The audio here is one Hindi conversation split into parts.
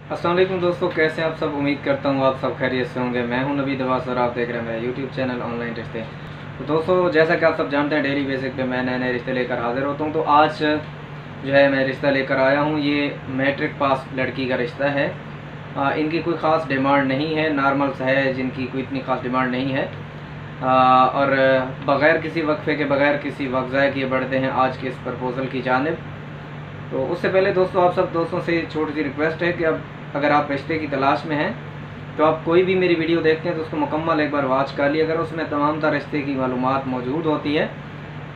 अस्सलाम वालेकुम दोस्तों, कैसे हैं आप सब। उम्मीद करता हूँ आप सब खैरियत से होंगे। मैं हूं नबी दवास और आप देख रहे हैं मेरा यूट्यूब चैनल ऑनलाइन रिश्ते। तो दोस्तों, जैसा कि आप सब जानते हैं, डेली बेसिक पे मैं नए नए रिश्ते लेकर हाजिर होता हूं। तो आज जो है मैं रिश्ता लेकर आया हूं। ये मैट्रिक पास लड़की का रिश्ता है। इनकी कोई ख़ास डिमांड नहीं है, नॉर्मल्स है जिनकी कोई इतनी ख़ास डिमांड नहीं है। और बग़ैर किसी वक्फे के, बग़ैर किसी वक्त ज़ाय किए बढ़ते हैं आज के इस प्रपोज़ल की जानिब। तो उससे पहले दोस्तों, आप सब दोस्तों से छोटी सी रिक्वेस्ट है कि अब अगर आप रिश्ते की तलाश में हैं तो आप कोई भी मेरी वीडियो देखते हैं तो उसको मुकम्मल एक बार वॉच कर लिया। अगर उसमें तमाम तरह रिश्ते की मालूमात मौजूद होती है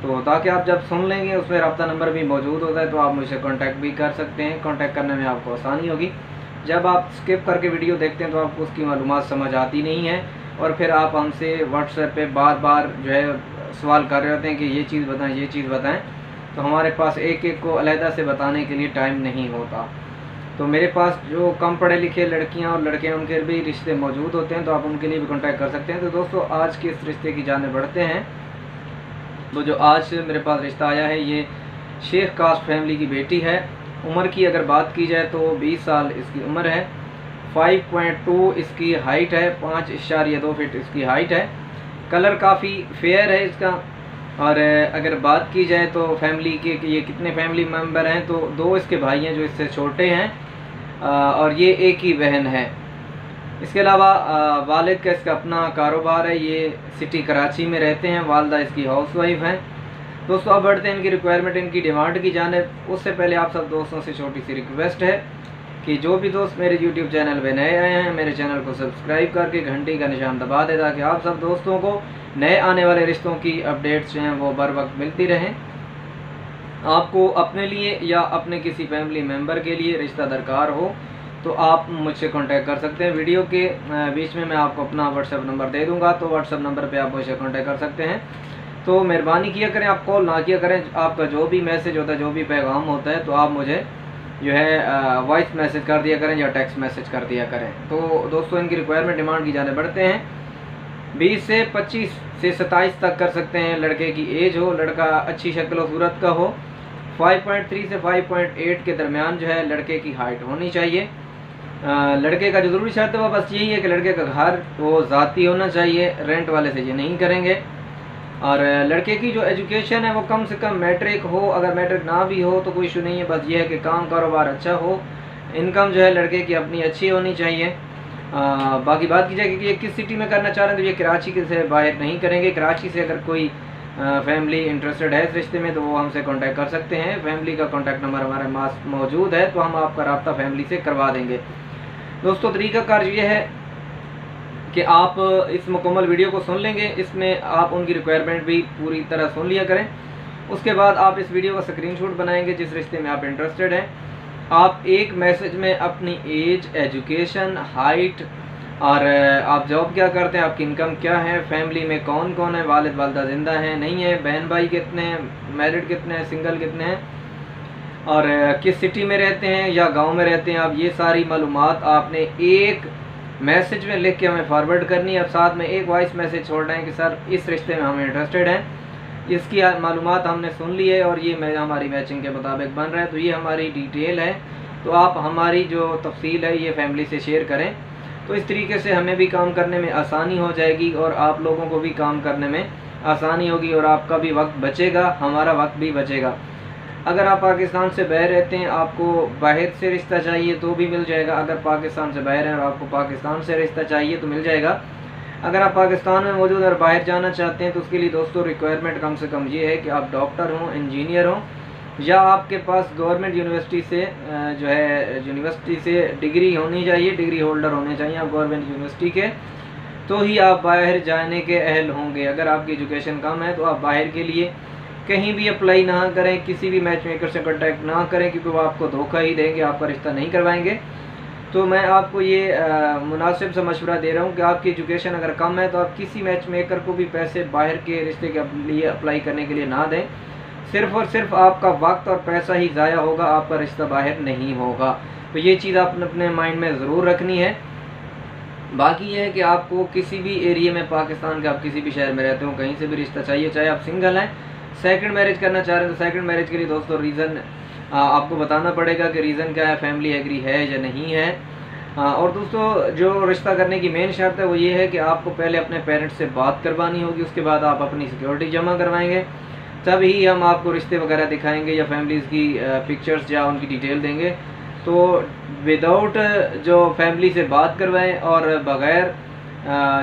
तो ताकि आप जब सुन लेंगे उसमें रब्ता नंबर भी मौजूद होता है, तो आप मुझसे कांटेक्ट भी कर सकते हैं। कांटेक्ट करने में आपको आसानी होगी। जब आप स्किप करके वीडियो देखते हैं तो आपको उसकी मालूमात समझ आती नहीं है और फिर आप हमसे व्हाट्सएप पे बार बार जो है सवाल कर रहे होते हैं कि ये चीज़ बताएं, ये चीज़ बताएं। तो हमारे पास एक एक को अलहदा से बताने के लिए टाइम नहीं होता। तो मेरे पास जो कम पढ़े लिखे लड़कियां और लड़के हैं उनके भी रिश्ते मौजूद होते हैं, तो आप उनके लिए भी कांटेक्ट कर सकते हैं। तो दोस्तों, आज के इस रिश्ते की जाने बढ़ते हैं। तो जो आज मेरे पास रिश्ता आया है, ये शेख कास्ट फैमिली की बेटी है। उम्र की अगर बात की जाए तो 20 साल इसकी उम्र है। 5.2 इसकी हाइट है, 5.2 फीट इसकी हाइट है। कलर काफ़ी फेयर है इसका। और अगर बात की जाए तो फैमिली के कि ये कितने फैमिली मेम्बर हैं, तो 2 इसके भाई हैं जो इससे छोटे हैं और ये एक ही बहन है। इसके अलावा वालिद का इसका अपना कारोबार है। ये सिटी कराची में रहते हैं। वालदा इसकी हाउसवाइफ हैं। दोस्तों, अब बढ़ते हैं इनकी रिक्वायरमेंट, इनकी डिमांड की जानिब। उससे पहले आप सब दोस्तों से छोटी सी रिक्वेस्ट है कि जो भी दोस्त मेरे यूट्यूब चैनल पे नए आए हैं, मेरे चैनल को सब्सक्राइब करके घंटी का निशान दबा दें ताकि आप सब दोस्तों को नए आने वाले रिश्तों की अपडेट्स जो हैं वो बर वक्त मिलती रहें। आपको अपने लिए या अपने किसी फैमिली मेम्बर के लिए रिश्ता दरकार हो तो आप मुझसे कांटेक्ट कर सकते हैं। वीडियो के बीच में मैं आपको अपना व्हाट्सएप नंबर दे दूंगा, तो व्हाट्सएप नंबर पे आप मुझसे कांटेक्ट कर सकते हैं। तो मेहरबानी किया करें, आप कॉल ना किया करें। आपका जो भी मैसेज होता है, जो भी पैगाम होता है, तो आप मुझे जो है वॉइस मैसेज कर दिया करें या टेक्स्ट मैसेज कर दिया करें। तो दोस्तों, इनकी रिक्वायरमेंट डिमांड की जाने बढ़ते हैं। 20 से 25 से 27 तक कर सकते हैं। लड़के की एज हो, लड़का अच्छी शक्ल व सूरत का हो। 5.3 से 5.8 के दरमियान जो है लड़के की हाइट होनी चाहिए। लड़के का जो ज़रूरी शर्त है वो बस यही है कि लड़के का घर वो ज़ाती होना चाहिए, रेंट वाले से ये नहीं करेंगे। और लड़के की जो एजुकेशन है वो कम से कम मैट्रिक हो। अगर मैट्रिक ना भी हो तो कोई इशू नहीं है, बस ये है कि काम कारोबार अच्छा हो। इनकम जो है लड़के की अपनी अच्छी होनी चाहिए। बाकी बात की जाए कि ये किस सिटी में करना चाह रहे हैं, तो ये कराची के से बाहर नहीं करेंगे। कराची से अगर कोई फैमिली इंटरेस्टेड है इस रिश्ते में तो वो हमसे कांटेक्ट कर सकते हैं। फैमिली का कांटेक्ट नंबर हमारे पास मौजूद है, तो हम आपका रब्ता फैमिली से करवा देंगे। दोस्तों, तरीक़ाकार ये है कि आप इस मुकम्मल वीडियो को सुन लेंगे, इसमें आप उनकी रिक्वायरमेंट भी पूरी तरह सुन लिया करें। उसके बाद आप इस वीडियो का स्क्रीनशॉट बनाएंगे जिस रिश्ते में आप इंटरेस्टेड हैं। आप एक मैसेज में अपनी एज, एजुकेशन, हाइट और आप जॉब क्या करते हैं, आपकी इनकम क्या है, फैमिली में कौन कौन है, वालिद वालदा ज़िंदा हैं नहीं है, बहन भाई कितने हैं, मैरिड कितने हैं, सिंगल कितने हैं और किस सिटी में रहते हैं या गांव में रहते हैं, आप ये सारी मालूमात आपने एक मैसेज में लिख के हमें फॉरवर्ड करनी है। अब साथ में एक वॉइस मैसेज छोड़ रहे हैं कि सर इस रिश्ते में हम इंटरेस्टेड हैं, इसकी मालूमात हमने सुन ली है और ये हमारी मैचिंग के मुताबिक बन रहा है, तो ये हमारी डिटेल है। तो आप हमारी जो तफसील है ये फैमिली से शेयर करें, तो इस तरीके से हमें भी काम करने में आसानी हो जाएगी और आप लोगों को भी काम करने में आसानी होगी और आपका भी वक्त बचेगा, हमारा वक्त भी बचेगा। अगर आप पाकिस्तान से बाहर रहते हैं, आपको बाहर से रिश्ता चाहिए तो भी मिल जाएगा। अगर पाकिस्तान से बाहर हैं और आपको पाकिस्तान से रिश्ता चाहिए तो मिल जाएगा। अगर आप पाकिस्तान में मौजूद और बाहर जाना चाहते हैं तो उसके लिए दोस्तों रिक्वायरमेंट कम से कम ये है कि आप डॉक्टर हों, इंजीनियर हों या आपके पास गवर्नमेंट यूनिवर्सिटी से जो है यूनिवर्सिटी से डिग्री होनी चाहिए, डिग्री होल्डर होने चाहिए आप गवर्नमेंट यूनिवर्सिटी के, तो ही आप बाहर जाने के अहल होंगे। अगर आपकी एजुकेशन कम है तो आप बाहर के लिए कहीं भी अप्लाई ना करें, किसी भी मैच मेकर से कांटेक्ट ना करें क्योंकि वो आपको धोखा ही देंगे, आपका रिश्ता नहीं करवाएंगे। तो मैं आपको ये मुनासिब सा मशवरा दे रहा हूँ कि आपकी एजुकेशन अगर कम है तो आप किसी मैच मेकर को भी पैसे बाहर के रिश्ते के लिए अप्लाई करने के लिए ना दें। सिर्फ़ और सिर्फ आपका वक्त और पैसा ही ज़ाया होगा, आपका रिश्ता बाहर नहीं होगा। तो ये चीज़ आपने अपने माइंड में ज़रूर रखनी है। बाकी ये है कि आपको किसी भी एरिया में पाकिस्तान के आप किसी भी शहर में रहते हो, कहीं से भी रिश्ता चाहिए, चाहे आप सिंगल हैं, सेकंड मैरिज करना चाह रहे हैं तो सेकंड मैरिज के लिए दोस्तों रीज़न आपको बताना पड़ेगा कि रीज़न क्या है, फैमिली एग्री है या नहीं है। और दोस्तों जो रिश्ता करने की मेन शर्त है वो ये है कि आपको पहले अपने पेरेंट्स से बात करवानी होगी, उसके बाद आप अपनी सिक्योरिटी जमा करवाएंगे, तभी हम आपको रिश्ते वगैरह दिखाएंगे या फैमिलीज़ की पिक्चर्स या उनकी डिटेल देंगे। तो विदाउट जो फैमिली से बात करवाएं और बग़ैर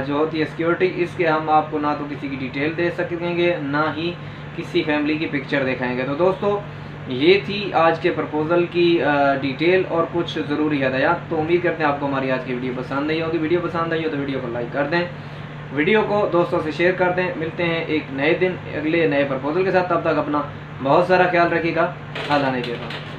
जो होती है सिक्योरिटी, इसके हम आपको ना तो किसी की डिटेल दे सकेंगे ना ही किसी फैमिली की पिक्चर दिखाएंगे। तो दोस्तों ये थी आज के प्रपोज़ल की डिटेल और कुछ ज़रूरी हदायत। तो उम्मीद करते हैं आपको हमारी आज की वीडियो पसंद आई होगी। वीडियो पसंद आई हो तो वीडियो को लाइक कर दें, वीडियो को दोस्तों से शेयर कर दें। मिलते हैं एक नए दिन अगले नए प्रपोज़ल के साथ, तब तक अपना बहुत सारा ख्याल रखिएगा। अल्लाह ने के साथ।